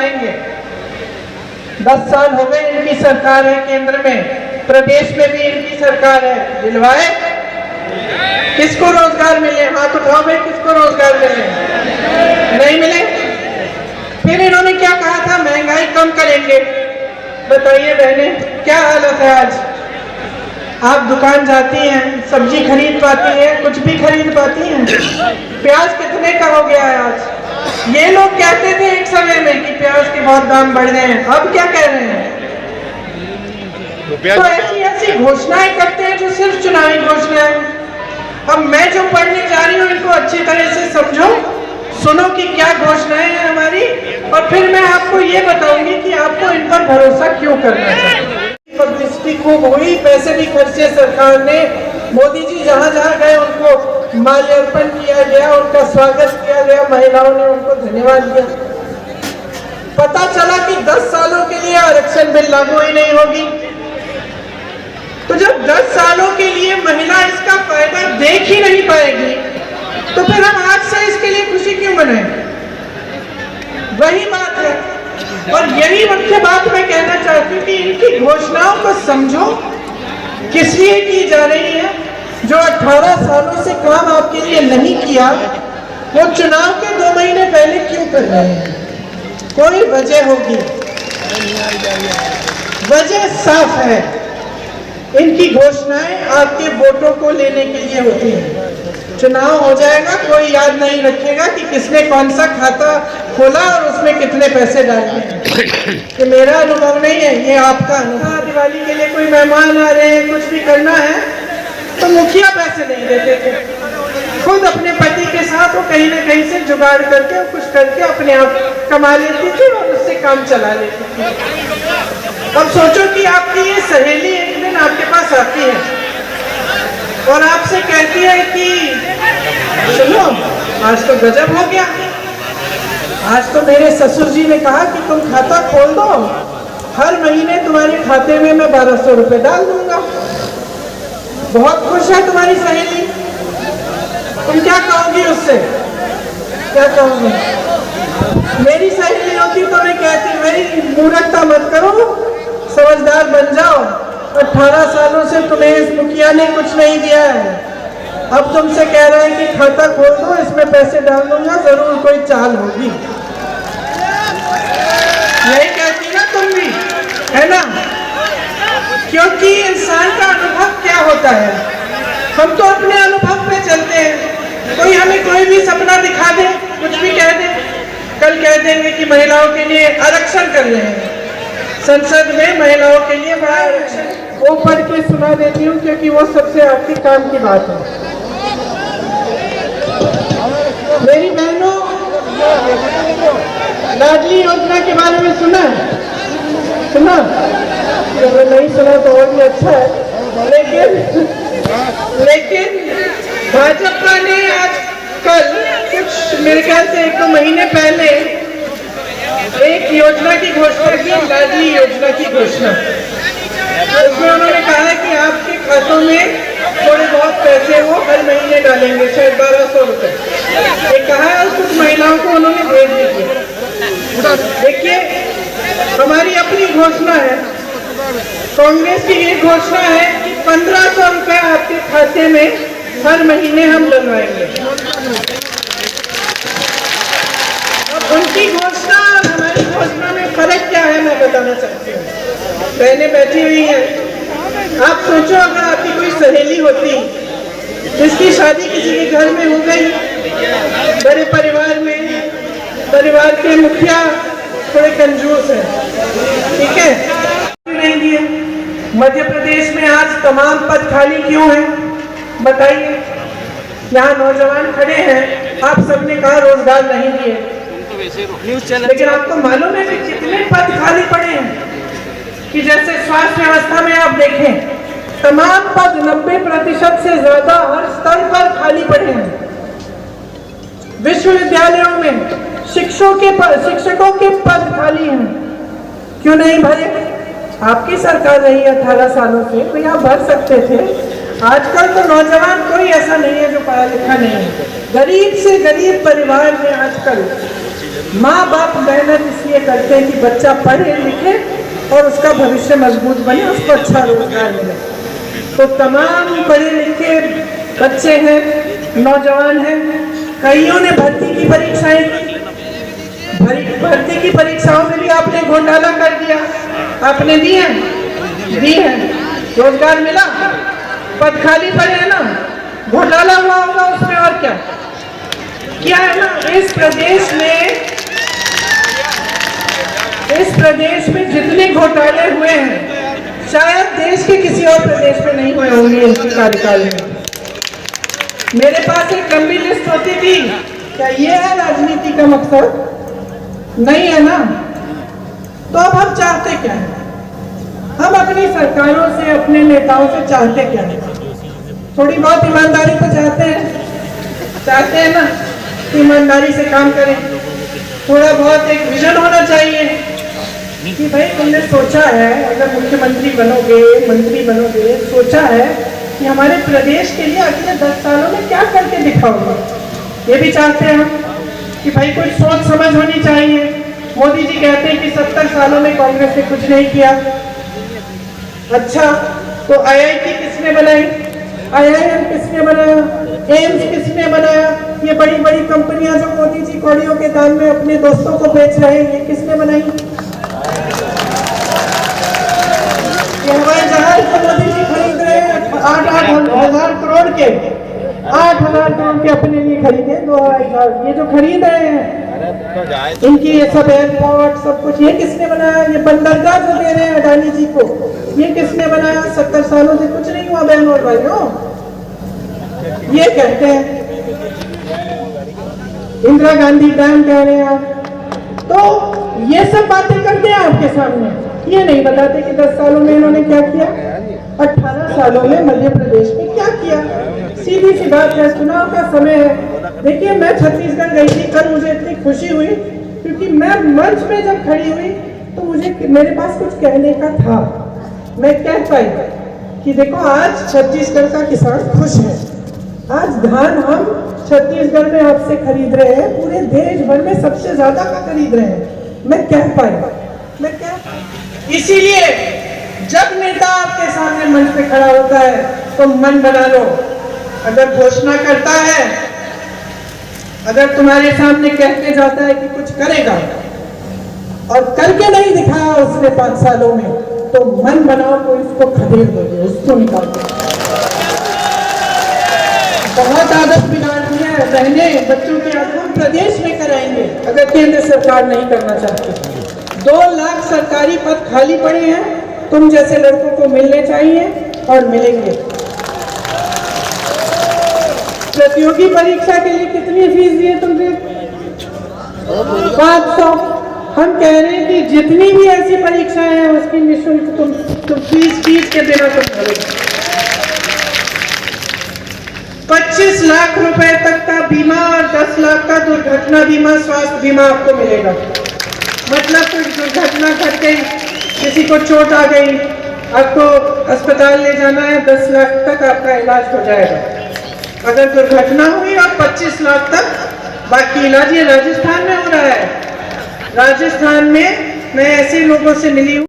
दिलवाएंगे। 10 साल हो गए इनकी सरकार है केंद्र में, प्रदेश में भी इनकी सरकार है, दिलवाए? किसको रोजगार मिले? हाथ उठाओ भाई, किसको रोजगार मिले? नहीं मिले। फिर इन्होंने क्या कहा था? महंगाई कम करेंगे। बताइए बहने, क्या हालत है आज? आप दुकान जाती हैं, सब्जी खरीद पाती हैं, कुछ भी खरीद पाती हैं? प्याज कितने का हो गया है आज? ये लोग कहते थे एक समय में कि प्याज के बहुत दाम बढ़ गए हैं, अब क्या कह रहे हैं? तो ऐसी ऐसी घोषणाएं करते हैं जो सिर्फ चुनावी घोषणाएं। अब मैं जो पढ़ने जा रही हूँ इनको अच्छी तरह से समझो, सुनो कि क्या घोषणाएं हैं हमारी, और फिर मैं आपको ये बताऊंगी कि आपको इन पर भरोसा क्यों करना चाहिए। पब्लिसिटी खूब हुई, पैसे भी खर्चे सरकार ने, मोदी जी जहाँ जहाँ गए उनको माल्यार्पण किया गया, उनका स्वागत किया गया, महिलाओं ने उनको धन्यवाद दिया। पता चला कि 10 सालों के लिए आरक्षण बिल लागू ही नहीं होगी। तो जब 10 सालों के लिए महिला इसका फायदा देख ही नहीं पाएगी, तो फिर हम आज से इसके लिए खुशी क्यों मनाएं? वही बात है, और यही मुख्य बात मैं कहना चाहती हूँ कि इनकी घोषणाओं को समझो किस लिए की जा रही है। जो 18 सालों से काम आपके लिए नहीं किया, वो चुनाव के 2 महीने पहले क्यों कर रहे हैं? कोई वजह होगी, वजह साफ है। इनकी घोषणाएं आपके वोटों को लेने के लिए होती हैं। चुनाव हो जाएगा, कोई याद नहीं रखेगा कि किसने कौन सा खाता खोला और उसमें कितने पैसे डाले। ये मेरा अनुभव नहीं है, ये आपका अनुभव। दिवाली के लिए कोई मेहमान आ रहे हैं, कुछ भी करना है, तो मुखिया पैसे नहीं देते थे, खुद अपने पति के साथ वो कहीं ना कहीं से जुगाड़ करके और कुछ करके अपने आप कमा लेती थी और उससे काम चला लेती थी। अब सोचो कि आपकी ये सहेली एक दिन आपके पास आती है और आपसे कहती है कि सुनो, आज तो गजब हो गया, आज तो मेरे ससुर जी ने कहा कि तुम खाता खोल दो, हर महीने तुम्हारे खाते में मैं 1200 रुपए डाल दूंगा। बहुत खुश है तुम्हारी सहेली, तुम क्या कहोगी उससे? क्या कहोगी? मेरी सहेली होती तो मैं कहती मेरी मूर्खता मत करो, समझदार बन जाओ। 18 सालों से तुम्हें इस मुखिया ने कुछ नहीं दिया है, अब तुमसे कह रहे हैं कि खाता खोल दो, इसमें पैसे डाल दूंगा, जरूर कोई चाल होगी। यही कहती ना तुम भी, है ना? क्योंकि इंसान का अनुभव क्या होता है, हम तो अपने अनुभव पे चलते हैं। कोई हमें कोई भी सपना दिखा दे, कुछ भी कह दे, कल कह देंगे कि महिलाओं के लिए आरक्षण कर रहे हैं, संसद में महिलाओं के लिए बड़ा आरक्षण। वो पढ़ के सुना देती हूँ क्योंकि वो सबसे आपके काम की बात है। मेरी बहनों, लाडली योजना के बारे में सुना? अगर नहीं सुना तो और भी अच्छा है। लेकिन भाजपा ने आज कल कुछ मेरे ख्याल से 1-2 महीने पहले एक योजना की घोषणा की, लाडली योजना की घोषणा। उसमें उन्होंने कहा है कि आपके खातों में थोड़े बहुत पैसे वो हर महीने डालेंगे, शायद 1200 रुपए। ये कहा है, कुछ महिलाओं को उन्होंने भेज दिए। देखिए, हमारी अपनी घोषणा है, कांग्रेस की ये घोषणा है कि 1500 रुपए आपके खाते में हर महीने हम डलवाएंगे। अब उनकी घोषणा और हमारी घोषणा में फर्क क्या है मैं बताना चाहती हूँ। बहनें बैठी हुई हैं, आप सोचो अगर आपकी कोई सहेली होती जिसकी शादी किसी के घर में हो गई, बड़े परिवार में, परिवार के मुखिया थोड़े कंजूस हैं, ठीक है, नहीं दिए। मध्य प्रदेश में आज तमाम पद खाली क्यों हैं बताइए? यहाँ नौजवान खड़े हैं, आप सबने कहा रोजगार नहीं दिए, लेकिन आपको मालूम है कि कितने पद खाली पड़े हैं? कि जैसे स्वास्थ्य व्यवस्था में आप देखें, तमाम पद 90% से ज्यादा हर स्तर पर खाली पड़े हैं। विश्वविद्यालयों में शिक्षकों के पद खाली हैं, क्यों नहीं भरे? आपकी सरकार रही 18 सालों से, तो आप भर सकते थे। आजकल तो नौजवान कोई ऐसा नहीं है जो पढ़ा लिखा नहीं है। गरीब से गरीब परिवार में आजकल माँ बाप मेहनत इसलिए करते हैं कि बच्चा पढ़े लिखे और उसका भविष्य मजबूत बने, उसको अच्छा रोजगार मिले। तो तमाम पढ़े लिखे बच्चे हैं, नौजवान हैं, कईयों ने भर्ती की परीक्षाएं की, भर्ती की परीक्षाओं में भी आपने घोटाला कर दिया, आपने दी है, रोजगार मिला, पद खाली पड़े हैं ना, घोटाला हुआ होगा उसमें, और क्या है ना। इस प्रदेश में जितने घोटाले हुए हैं शायद देश के किसी और प्रदेश में नहीं हुए होंगे इनके कार्यकाल में। मेरे पास एक लंबी लिस्ट होती थी, क्या ये है राजनीति का मकसद? नहीं है ना। तो अब हम चाहते क्या है? हम अपनी सरकारों से, अपने नेताओं से चाहते क्या है? थोड़ी बहुत ईमानदारी तो चाहते हैं ना, ईमानदारी से काम करें। थोड़ा बहुत एक विजन होना चाहिए कि भाई तुमने सोचा है, अगर मुख्यमंत्री बनोगे, मंत्री बनोगे, सोचा है कि हमारे प्रदेश के लिए अगले 10 सालों में क्या करके दिखाओगे। ये भी चाहते हैं हम कि भाई कोई सोच समझ होनी चाहिए। मोदी जी कहते हैं कि 70 सालों में कांग्रेस ने कुछ नहीं किया। अच्छा, तो IIT किसने बनाई? IIM किसने बनाया? एम्स किसने बनाया? ये बड़ी बड़ी कंपनियां जो मोदी जी कौड़ियों के दाम में अपने दोस्तों को बेच रहे हैं, ये किसने बनाई? ये हवाई जहाज तो मोदी जी खरीद रहे हैं 8,000 करोड़ के, 8,000 करोड़ के अपने लिए खरीदे 2 हवाई जहाज। ये जो खरीद रहे हैं इनकी, ये सब एयरपोर्ट सब कुछ, ये किसने बनाया? ये बंदरगाह जो दे रहे हैं अडानी जी को, ये किसने बनाया? 70 सालों से कुछ नहीं हुआ बहनों और भाइयों। ये कहते हैं इंदिरा गांधी डैम कह रहे हैं आप, तो ये सब बातें करते हैं आपके सामने, ये नहीं बताते कि 10 सालों में इन्होंने क्या किया, 18 सालों में मध्य प्रदेश में क्या किया। सीधी सी बात है, चुनाव का समय है। देखिए, मैं छत्तीसगढ़ गई थी, कल मुझे इतनी खुशी हुई क्योंकि मैं मंच में जब खड़ी हुई तो मेरे पास कुछ कहने का था। मैं कह पाई कि देखो, आज छत्तीसगढ़ का किसान खुश है, आज धान हम छत्तीसगढ़ में आपसे खरीद रहे हैं, पूरे देश भर में सबसे ज्यादा का खरीद रहे हैं। मैं कह पाई। इसीलिए जब नेता आपके सामने मंच पे खड़ा होता है तो मन बना लो। अगर घोषणा करता है, अगर तुम्हारे सामने कह के जाता है कि कुछ करेगा और करके नहीं दिखाया उसने 5 सालों में, तो मन बनाओ तो इसको खदेड़ दोगे, उसको निकाल दो। बहुत आदत बिगाड़ दी है बहने, बच्चों की आदत हम प्रदेश में कराएंगे अगर केंद्र सरकार नहीं करना चाहती। 2 लाख सरकारी पद खाली पड़े हैं, तुम जैसे लड़कों को मिलने चाहिए और मिलेंगे। प्रतियोगी परीक्षा के लिए कितनी फीस दी है तुमने? 500। हम कह रहे हैं कि जितनी भी ऐसी परीक्षाएं हैं उसकी निःशुल्क तुम फीस के बिना तुम भरोगे। 25 लाख रुपए तक का बीमा और 10 लाख का दुर्घटना बीमा, स्वास्थ्य बीमा आपको मिलेगा। मतलब कोई दुर्घटना घट गई, किसी को चोट आ गई, आपको अस्पताल ले जाना है, 10 लाख तक आपका इलाज हो जाएगा। अगर दुर्घटना हुई और 25 लाख तक बाकी इलाज। ये राजस्थान में हो रहा है। राजस्थान में मैं ऐसे लोगों से मिली हूँ